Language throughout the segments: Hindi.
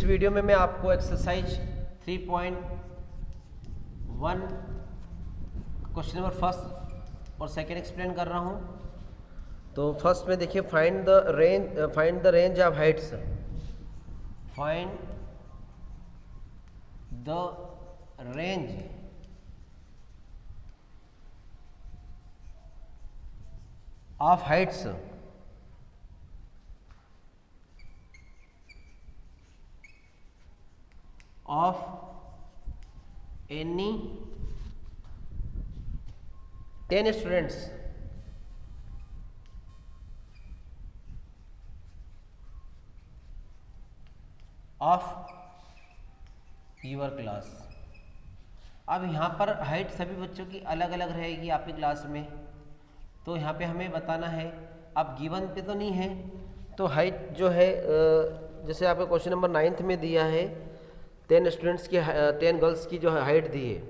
वीडियो में मैं आपको एक्सरसाइज 3.1 क्वेश्चन नंबर फर्स्ट और सेकंड एक्सप्लेन कर रहा हूँ। तो फर्स्ट में देखिए find the range of Heights. Find the range of Heights of any 10 students of your class। अब यहाँ पर हाइट सभी बच्चों की अलग अलग रहेगी आपकी क्लास में, तो यहाँ पे हमें बताना है। अब गिवन पे तो नहीं है, तो हाइट जो है जैसे आपको क्वेश्चन नंबर 9 में दिया है 10 स्टूडेंट्स की 10 गर्ल्स की जो हाइट दी है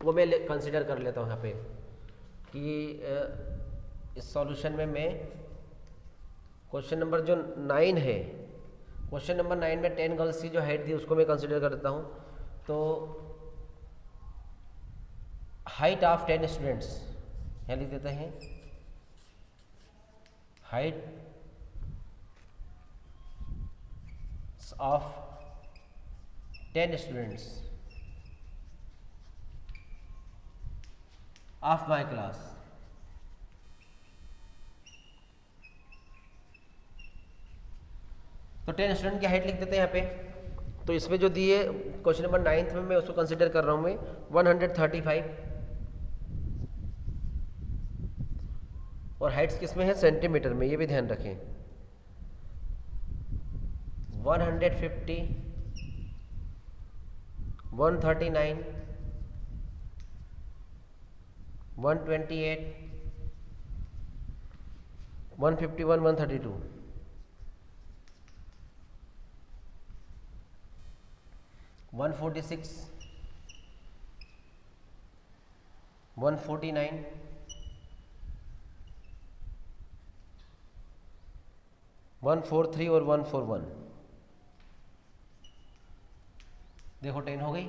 वो मैं कंसिडर कर लेता हूँ यहाँ पे कि इस सॉल्यूशन में मैं क्वेश्चन नंबर जो 9 है, क्वेश्चन नंबर 9 में 10 गर्ल्स की जो हाइट दी उसको मैं कंसिडर कर देता हूँ। तो हाइट ऑफ 10 स्टूडेंट्स यहाँ लिख देते हैं, height of 10 students of my class। तो 10 स्टूडेंट की हाइट लिख देते हैं यहाँ पे। तो इसमें जो दिए क्वेश्चन नंबर 9 में मैं उसको कंसिडर कर रहा हूँ मैं 135 और हाइट्स किस में है सेंटीमीटर में, ये भी ध्यान रखें। 150 139 128 151 132 146 149 143 और 141। देखो 10 हो गई।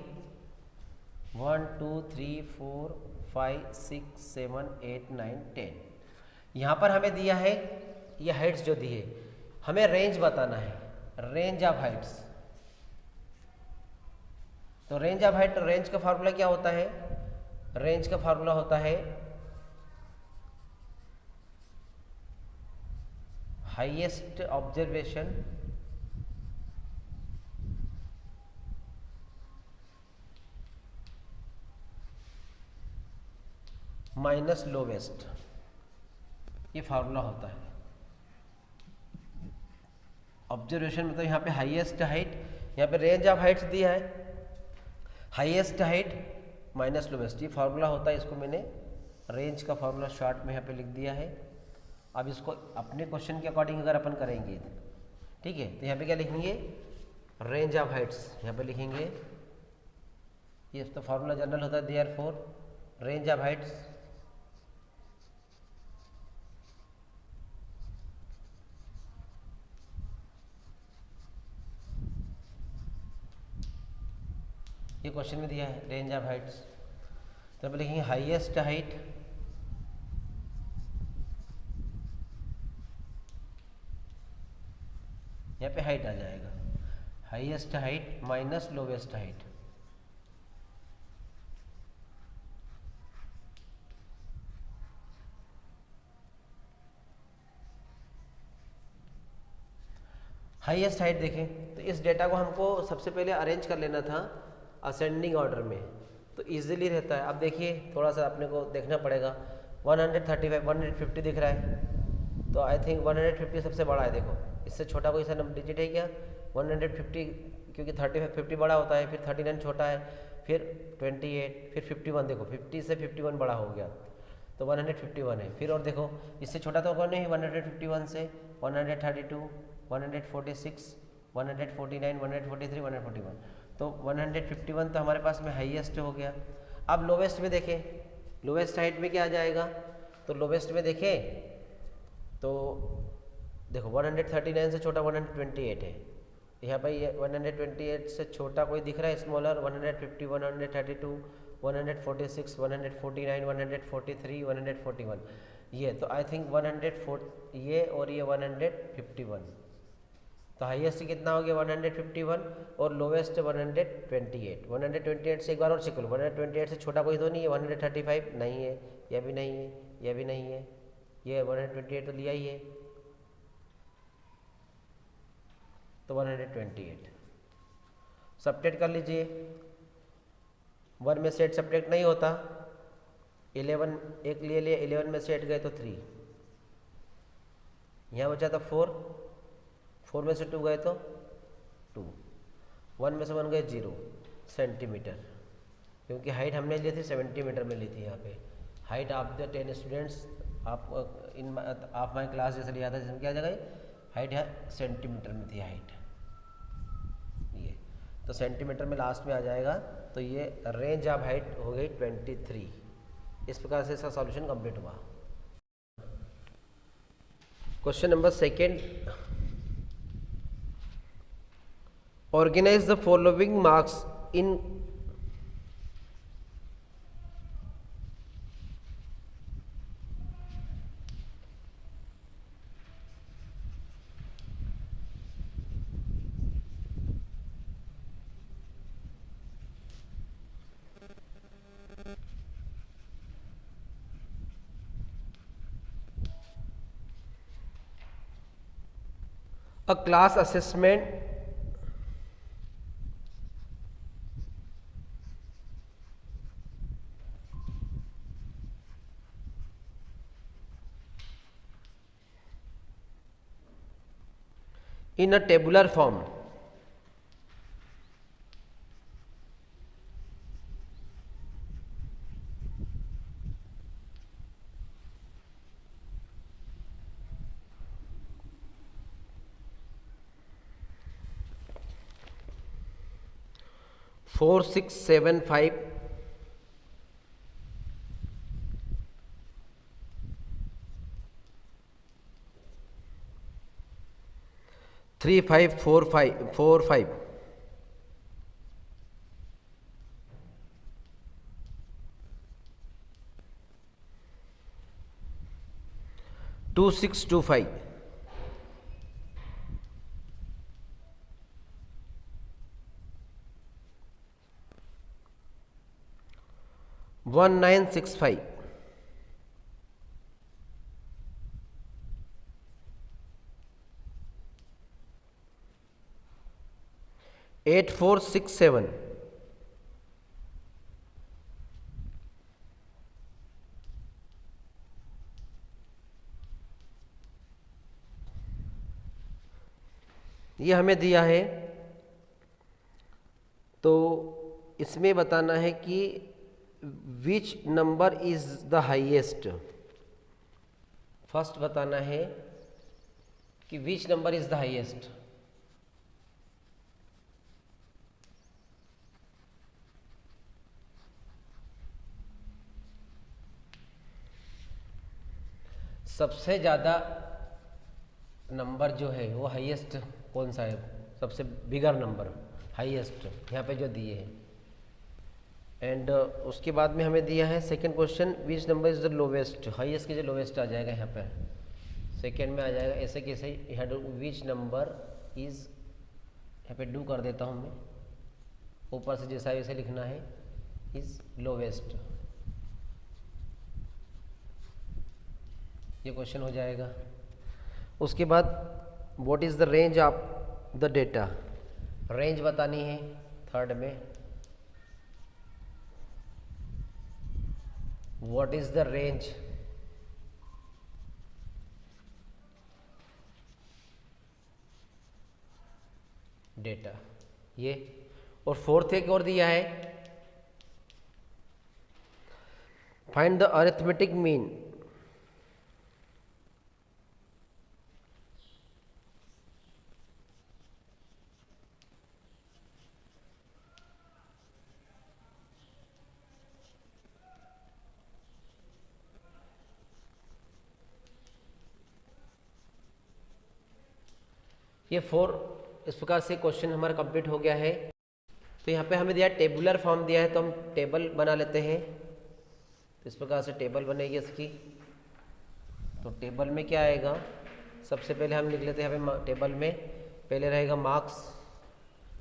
1 2 3 4 5 6 7 8 9 10। यहाँ पर हमें दिया है ये हाइट्स जो दी है, हमें रेंज बताना है, रेंज ऑफ हाइट्स। तो रेंज ऑफ हाइट, रेंज का फार्मूला क्या होता है? रेंज का फार्मूला होता है हाईएस्ट ऑब्जर्वेशन माइनस लोवेस्ट, ये फार्मूला होता है। ऑब्जर्वेशन मतलब यहाँ पे हाईएस्ट हाइट, यहाँ पे रेंज ऑफ हाइट्स दिया है, हाईएस्ट हाइट माइनस लोवेस्ट, ये फार्मूला होता है। इसको मैंने रेंज का फार्मूला शॉर्ट में यहाँ पे लिख दिया है। अब इसको अपने क्वेश्चन के अकॉर्डिंग अगर अपन करेंगे, ठीक है, तो यहाँ पे क्या लिखेंगे? रेंज ऑफ हाइट्स यहाँ पे लिखेंगे। ये तो फार्मूला जनरल होता है, देयरफॉर रेंज ऑफ हाइट्स ये क्वेश्चन में दिया है रेंज ऑफ हाइट्स, तो अब लिखेंगे हाईएस्ट हाइट यहाँ पे हाइट आ जाएगा, highest height minus lowest height. Highest height देखें तो इस डेटा को हमको सबसे पहले अरेंज कर लेना था असेंडिंग ऑर्डर में, तो इजीली रहता है। अब देखिए थोड़ा सा अपने को देखना पड़ेगा। 135 150 दिख रहा है, तो आई थिंक 150 सबसे बड़ा है। देखो इससे छोटा कोई सा नंबर डिजिट है क्या? 150, क्योंकि 50 बड़ा होता है, फिर 39 छोटा है, फिर 28, फिर 51। देखो 50 से 51 बड़ा हो गया, तो 151 है। फिर और देखो इससे छोटा तो कौन है? 151 से 132 146 149 143 141, तो 151 तो हमारे पास में हाईएस्ट हो गया। अब लोवेस्ट में देखें, लोवेस्ट हाइट में क्या आ जाएगा? तो लोवेस्ट में देखें तो देखो 139 से छोटा 128 है, यहाँ पर ये 128 से छोटा कोई दिख रहा है, स्मॉलर? 150, 132, 146, 149, 143, 141, ये तो आई थिंक 104 ये, और ये 151। तो हाईएस्ट कितना हो गया 151 और लोवेस्ट 128। 128 से एक बार और चेक लो, 128 से छोटा कोई तो नहीं है? 135 नहीं है, यह भी नहीं है, यह भी नहीं है, ये 128 तो लिया ही है, तो 128 सब्ट्रैक्ट कर लीजिए। 1 में से 8 सब्ट्रैक्ट नहीं होता, 11 एक ले लिए, 11 में से 8 गए तो 3, यहाँ बचा था 4, 4 में से 2 गए तो 2, 1 में से 1 गए 0 सेंटीमीटर, क्योंकि हाइट हमने ली थी 70 मीटर में ली थी। यहाँ पे हाइट ऑफ द 10 स्टूडेंट्स आप इन ऑफ माई क्लास जैसे लिया था, जिसमें क्या जगह हाइट है सेंटीमीटर में थी हाइट, ये तो सेंटीमीटर में लास्ट में आ जाएगा। तो ये रेंज ऑफ हाइट हो गई 23। इस प्रकार से इसका सॉल्यूशन कंप्लीट हुआ। Question number second, organize the following marks in a class assessment in a tabular form. Four, 6, 7, 5, 3, 5, 4, 5, 4, 5, 2, 6, 2, 5, 1, 9, 6, 5, 8, 4, 6, 7, ये हमें दिया है। तो इसमें बताना है कि which number is the highest. First बताना है कि which number is the highest. सबसे ज़्यादा नंबर जो है वो हाईएस्ट कौन सा है? सबसे बिगर नंबर हाईएस्ट यहाँ पे जो दिए हैं। एंड उसके बाद में हमें दिया है second question, which number is the lowest. Highest की जो लोवेस्ट आ जाएगा यहाँ पे सेकंड में आ जाएगा। ऐसे कैसे यहाँ विच नंबर इज, यहाँ पे डू कर देता हूँ मैं, ऊपर से जैसा वैसे लिखना है, इज लोवेस्ट। ये क्वेश्चन हो जाएगा। उसके बाद what is the range of the data, range बतानी है थर्ड में। What is the range data, ये। और फोर्थ एक और दिया है, फाइंड द अरिथमेटिक मीन। ये 4 इस प्रकार से क्वेश्चन हमारा कंप्लीट हो गया है। तो यहाँ पे हमें दिया टेबुलर फॉर्म दिया है, तो हम टेबल बना लेते हैं। तो इस प्रकार से टेबल बनेगी इसकी। तो टेबल में क्या आएगा, सबसे पहले हम लिख लेते हैं यहाँ पे टेबल में पहले रहेगा मार्क्स,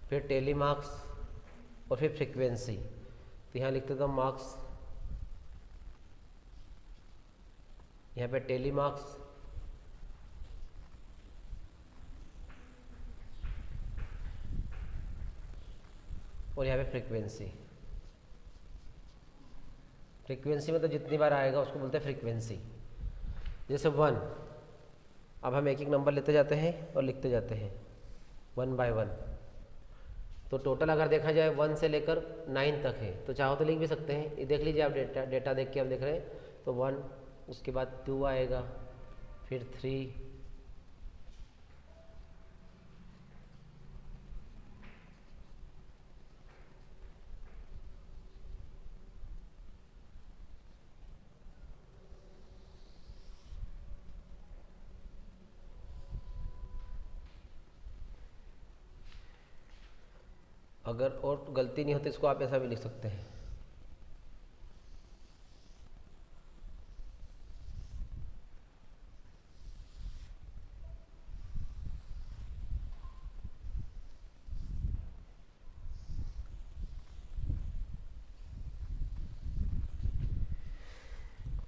फिर टेली मार्क्स और फिर फ्रीक्वेंसी। तो यहाँ लिख देता हूँ मार्क्स, यहाँ पे टेली मार्क्स, और यहाँ पे फ्रीक्वेंसी। फ्रीक्वेंसी मतलब जितनी बार आएगा उसको बोलते हैं फ्रीक्वेंसी। जैसे 1, अब हम एक एक नंबर लेते जाते हैं और लिखते जाते हैं 1 बाय 1। तो टोटल अगर देखा जाए 1 से लेकर 9 तक है, तो चाहो तो लिख भी सकते हैं। ये देख लीजिए आप, डेटा देख के आप देख रहे हैं। तो 1, उसके बाद 2 आएगा, फिर 3, अगर और गलती नहीं होती इसको आप ऐसा भी लिख सकते हैं।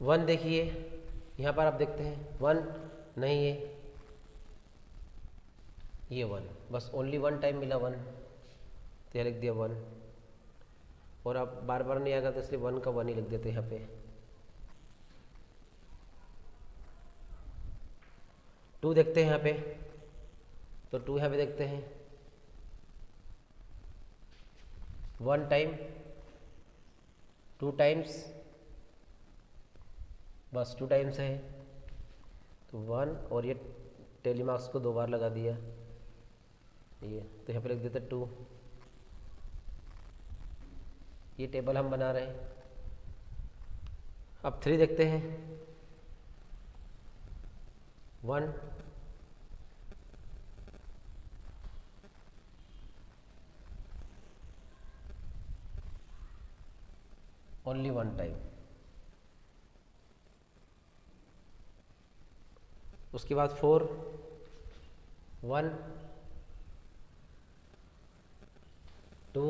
वन देखिए, यहाँ पर आप देखते हैं 1 नहीं है, ये 1, बस ओनली 1 टाइम मिला 1, तो यह लिख दिया 1। और आप बार बार नहीं आएगा तो इसलिए 1 का 1 ही लिख देते हैं यहाँ पे। 2 देखते हैं यहाँ पे, तो 2 यहाँ पे देखते हैं 1 टाइम, 2 टाइम्स, बस 2 टाइम्स है, तो 1, और ये टेली मार्क्स को 2 बार लगा दिया ये, तो यहाँ पे लिख देते 2। ये टेबल हम बना रहे हैं। अब 3 देखते हैं, 1, ओनली 1 टाइम। उसके बाद 4, 1, 2,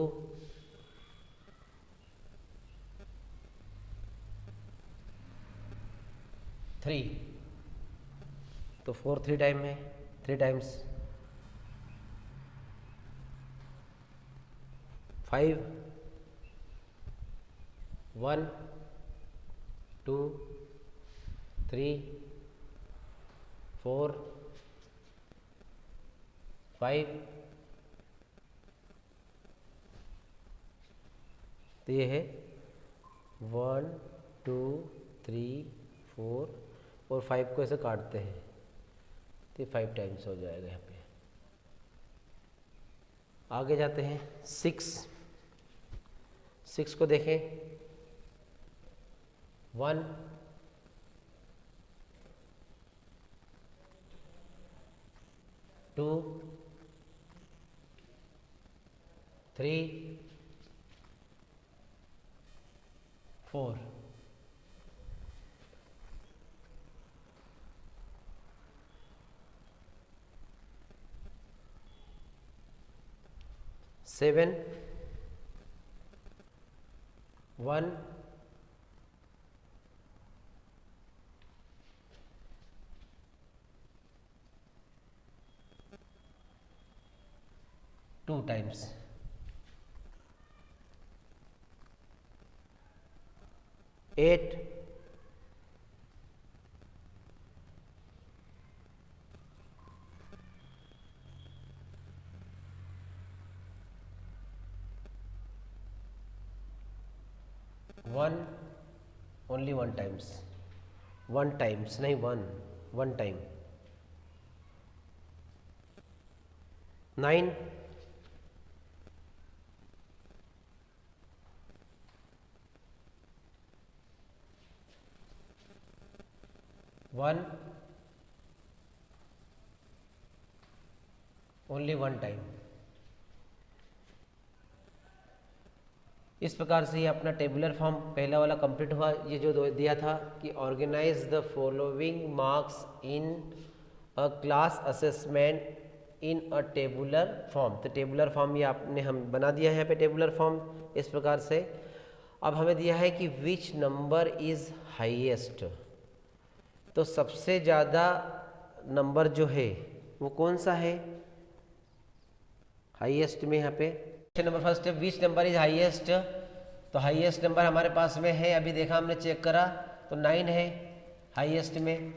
3, तो 4 3 टाइम है, 3 टाइम्स। 5, 1, 2, 3, 4, 5, तो ये है 1, 2, 3, 4 और 5 को ऐसे काटते हैं, तो 5 टाइम्स हो जाएगा यहाँ पे। आगे जाते हैं 6 को देखें, 1, 2, 3, 4, 7, 1, 2 टाइम्स। 8, 1, ओनली 1 टाइम्स, 1 टाइम्स नहीं 1 टाइम। 9, 1, only one time. इस प्रकार से ये अपना टेबुलर फॉर्म पहला वाला कंप्लीट हुआ। ये जो दिया था कि organize the following marks in a class assessment in a tabular form, तो टेबुलर फॉर्म ये आपने हम बना दिया है यहाँ पे टेबुलर फॉर्म इस प्रकार से। अब हमें दिया है कि विच नंबर इज़ हाईएस्ट, तो सबसे ज़्यादा नंबर जो है वो कौन सा है हाईएस्ट में। यहाँ पे क्वेश्चन नंबर फर्स्ट है विच नंबर इज हाईएस्ट, तो हाईएस्ट नंबर हमारे पास में है, अभी देखा हमने चेक करा तो 9 है हाईएस्ट में।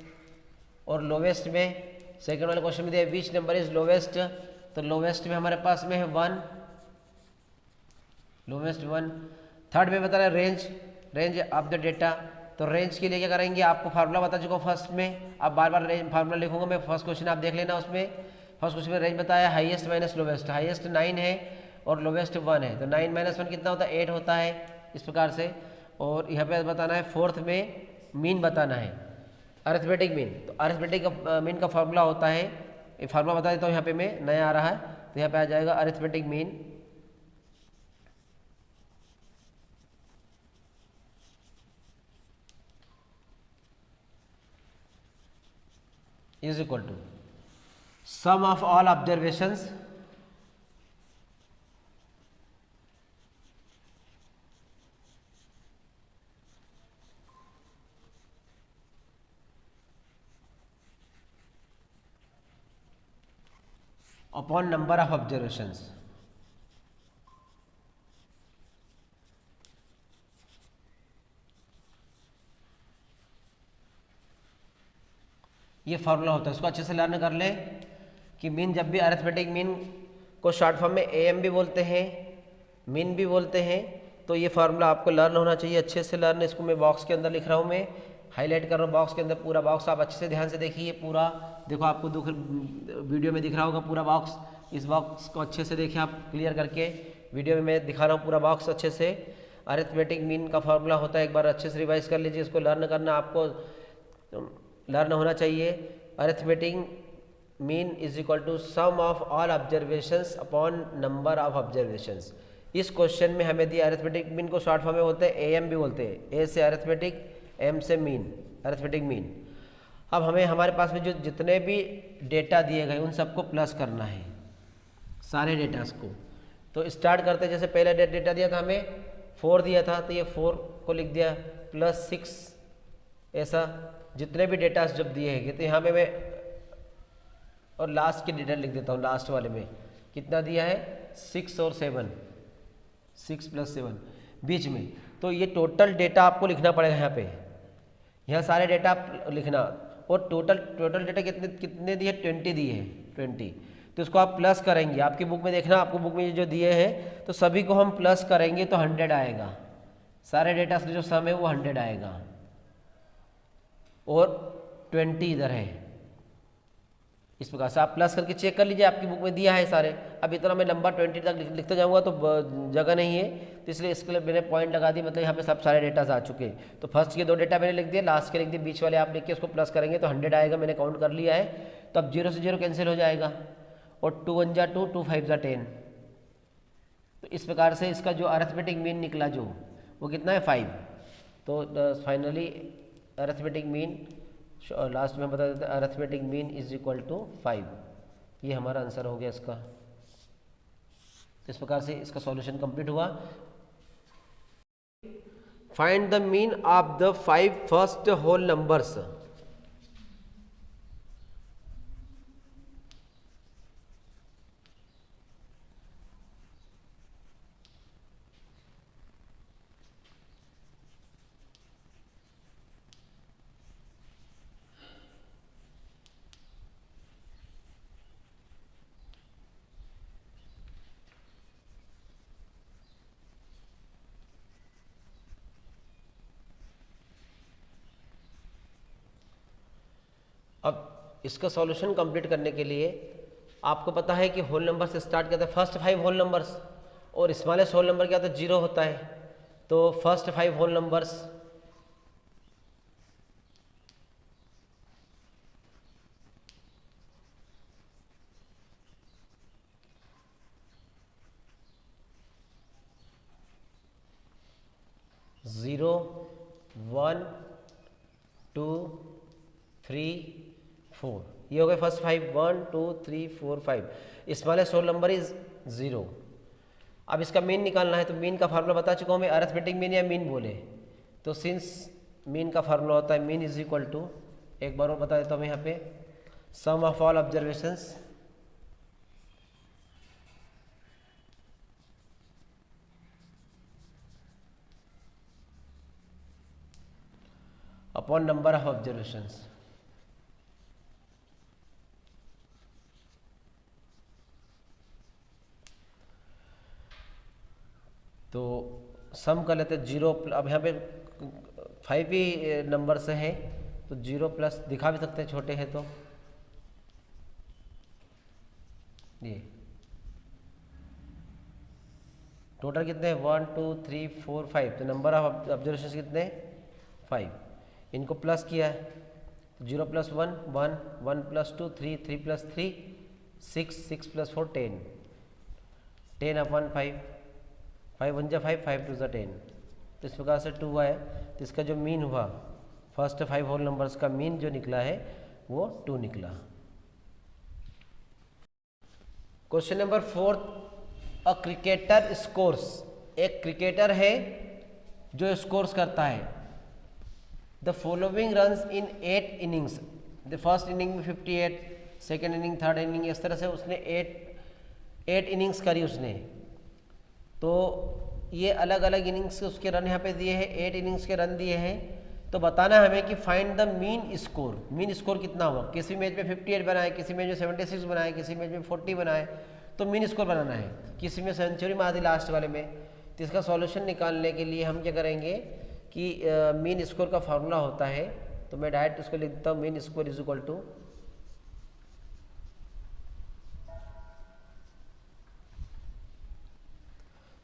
और लोवेस्ट में सेकंड वाले क्वेश्चन में दिया विच नंबर इज लोवेस्ट, तो लोवेस्ट में हमारे पास में है 1, लोवेस्ट 1। थर्ड में बता रहा है रेंज ऑफ द डेटा, तो रेंज के लिए क्या करेंगे, आपको फार्मूला बता चुका हूँ फर्स्ट में, अब बार बार रेंज फार्मूला लिखूंगा मैं, फर्स्ट क्वेश्चन आप देख लेना। उसमें फर्स्ट क्वेश्चन में रेंज बताया हाईएस्ट माइनस लोवेस्ट, हाईएस्ट 9 है और लोवेस्ट 1 है, तो 9 - 1 कितना होता है 8 होता है इस प्रकार से। और यहाँ पे बताना है फोर्थ में मीन बताना है, अरिथमेटिक मीन, तो अरिथमेटिक मीन का फार्मूला होता है, ये फार्मूला बता देता हूँ यहाँ पे मैं, नया आ रहा है तो यहाँ पे आ जाएगा arithmetic mean is equal to sum of all observations upon number of observations. ये फार्मूला होता है, इसको अच्छे से लर्न कर ले कि मीन जब भी अरिथमेटिक मीन को शॉर्ट फॉर्म में एएम भी बोलते हैं, मीन भी बोलते हैं, तो ये फार्मूला आपको लर्न होना चाहिए अच्छे से लर्न। इसको मैं बॉक्स के अंदर लिख रहा हूँ, मैं हाईलाइट कर रहा हूँ बॉक्स के अंदर, पूरा बॉक्स आप अच्छे से ध्यान से देखिए, पूरा देखो आपको वीडियो में दिख रहा होगा पूरा बॉक्स, इस बॉक्स को अच्छे से देखिए आप क्लियर करके, वीडियो में मैं दिखा रहा हूँ पूरा बॉक्स अच्छे से। अरिथमेटिक मीन का फार्मूला होता है, एक बार अच्छे से रिवाइज कर लीजिए, इसको लर्न करना आपको लर्न होना चाहिए। Arithmetic mean is equal to sum of all observations upon number of observations. इस क्वेश्चन में हमें दिया अरिथमेटिक मीन को शॉर्ट फॉर्म में बोलते हैं एएम भी बोलते हैं, ए से अरिथमेटिक, एम से मीन, अरिथमेटिक मीन। अब हमें हमारे पास में जो जितने भी डेटा दिए गए उन सबको प्लस करना है, सारे डेटास को। तो स्टार्ट करते, जैसे पहले डेटा दिया था हमें 4 दिया था, तो ये 4 को लिख दिया प्लस 6, ऐसा जितने भी डेटास जब दिए हैं, तो यहाँ पे मैं और लास्ट के डेटा लिख देता हूँ, लास्ट वाले में कितना दिया है 6 और 7, 6 + 7 बीच में, तो ये टोटल डेटा आपको लिखना पड़ेगा यहाँ पे, यहाँ सारे डेटा आप लिखना। और टोटल डेटा कितने दिए 20 दिए हैं 20, तो इसको आप प्लस करेंगे, आपकी बुक में देखना, आपको बुक में जो दिए हैं तो सभी को हम प्लस करेंगे तो 100 आएगा, सारे डेटा से जो सम है वो 100 आएगा, और 20 इधर है। इस प्रकार से आप प्लस करके चेक कर लीजिए, आपकी बुक में दिया है सारे। अब इतना मैं लंबा 20 तक लिखते जाऊंगा तो जगह नहीं है, तो इसलिए इसके लिए मैंने पॉइंट लगा दी, मतलब यहाँ पे सब सारे डेटास आ चुके हैं। तो फर्स्ट के 2 डेटा मैंने लिख दिए, लास्ट के लिख दिए, बीच वाले आप लिख के उसको प्लस करेंगे तो 100 आएगा, मैंने काउंट कर लिया है। तो अब 0 से 0 कैंसिल हो जाएगा, और 2 × 1 = 2, 2 × 5 = 10। तो इस प्रकार से इसका जो अरिथमेटिक मीन निकला जो वो कितना है 5। तो फाइनली अरिथमेटिक मीन लास्ट में बता देते हैं, arithmetic mean is equal to 5। ये हमारा आंसर हो गया इसका। तो इस प्रकार से इसका सॉल्यूशन कंप्लीट हुआ। Find the mean of the 5 first whole numbers. अब इसका सॉल्यूशन कंप्लीट करने के लिए आपको पता है कि होल नंबर से स्टार्ट करते हैं, फर्स्ट 5 होल नंबर्स, और स्मॉलेस्ट होल नंबर क्या होता है 0 होता है। तो फर्स्ट 5 होल नंबर्स 0 1 2 3 4, ये हो गए first 5, 1 2 3 4 5। Smallest whole number is 0। अब इसका मीन निकालना है, तो मीन का फार्मूला बता चुका हूँ मैं, अरिथमेटिक मीन या मीन बोले तो सिंस मीन का फार्मूला होता है मीन इज इक्वल टू, एक बार और बता देता हूँ मैं यहाँ पे, sum of all observations upon number of observations. तो सम कर लेते हैं 0, अब यहाँ पे 5 ही नंबर से है तो 0 प्लस दिखा भी सकते हैं, छोटे हैं तो ये टोटल कितने हैं 1 2 3 4 5, तो नंबर ऑफ ऑब्जर्वेशन कितने हैं 5। इनको प्लस किया है 0 plus 1 1, 1 plus 2 3, 3 plus 3 6, 6 plus 4 10, 10 upon 5, 5 1 जा 5, 5 2 जा 10। तो इस प्रकार से 2 आया, तो इसका जो मीन हुआ फर्स्ट 5 होल नंबर्स का मीन जो निकला है वो 2 निकला। Question number 4, a cricketer scores, एक क्रिकेटर है जो स्कोर्स करता है the following runs in 8 innings. The first inning में 58, सेकेंड इनिंग, थर्ड इनिंग, इस तरह से उसने 8 इनिंग्स करी उसने। तो ये अलग अलग इनिंग्स के उसके रन यहाँ पे दिए हैं, 8 इनिंग्स के रन दिए हैं। तो बताना है हमें कि find the mean score, mean score कितना हुआ। किसी मैच में 58 बनाए, किसी मैच में 76 बनाए, किसी मैच में 40 बनाए, तो मीन स्कोर बनाना है। किसी में सेंचुरी मार दी लास्ट वाले में। तो इसका सॉल्यूशन निकालने के लिए हम क्या करेंगे कि मीन स्कोर का फार्मूला होता है, तो मैं डायरेक्ट उसको लिख देता हूँ, mean score is equal to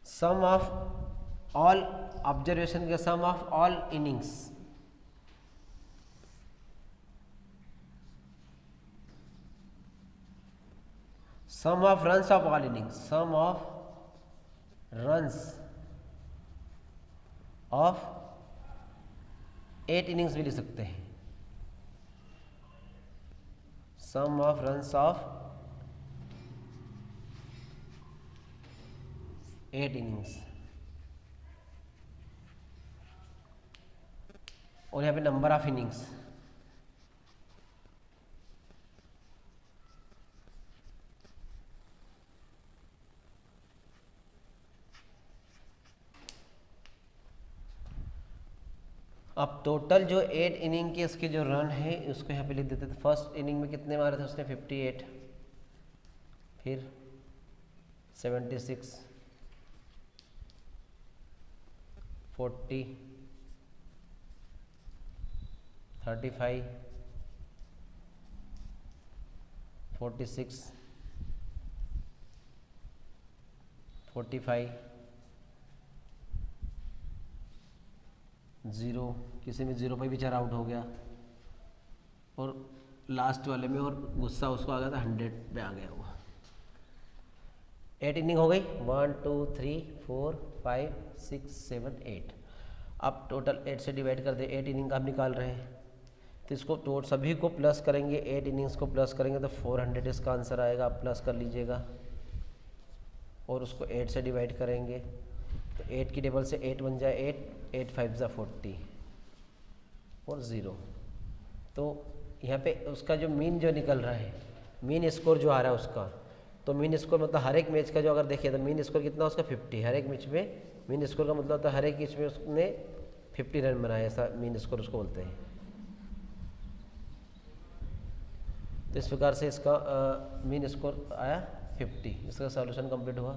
sum of all observation का sum of all innings, sum of runs of all innings, sum of runs of 8 innings भी लिख सकते हैं, sum of runs of 8 innings, और यहाँ पे नंबर ऑफ इनिंग्स। अब टोटल जो 8 इनिंग के इसके जो रन है उसको यहाँ पे लिख देते थे। फर्स्ट इनिंग में कितने मारे थे उसने 58, फिर 76, 40, 35, 46, 45, 0, किसी में 0 पे बेचारा आउट हो गया, और लास्ट वाले में और गुस्सा उसको आ गया था 100 पे आ गया वो। 8 इनिंग हो गई, 1 2 3 4 5 6 7 8। अब टोटल 8 से डिवाइड कर दे, 8 इनिंग का हम निकाल रहे हैं, तो इसको टोटल सभी को प्लस करेंगे, 8 इनिंग्स को प्लस करेंगे तो 400 इसका आंसर आएगा। आप प्लस कर लीजिएगा और उसको 8 से डिवाइड करेंगे, तो 8 की टेबल से 8 बन जाए 8, 8 5 जा 40 और 0। तो यहाँ पे उसका जो मीन जो निकल रहा है, मीन स्कोर जो आ रहा है उसका, तो मीन स्कोर मतलब हर एक मैच का जो अगर देखिए तो मीन स्कोर कितना उसका 50। हर एक मैच में मीन स्कोर का मतलब होता है हर एक मैच में उसने 50 रन बनाए, ऐसा मीन स्कोर उसको बोलते हैं। तो इस प्रकार से इसका मीन स्कोर आया 50। इसका सॉल्यूशन कंप्लीट हुआ।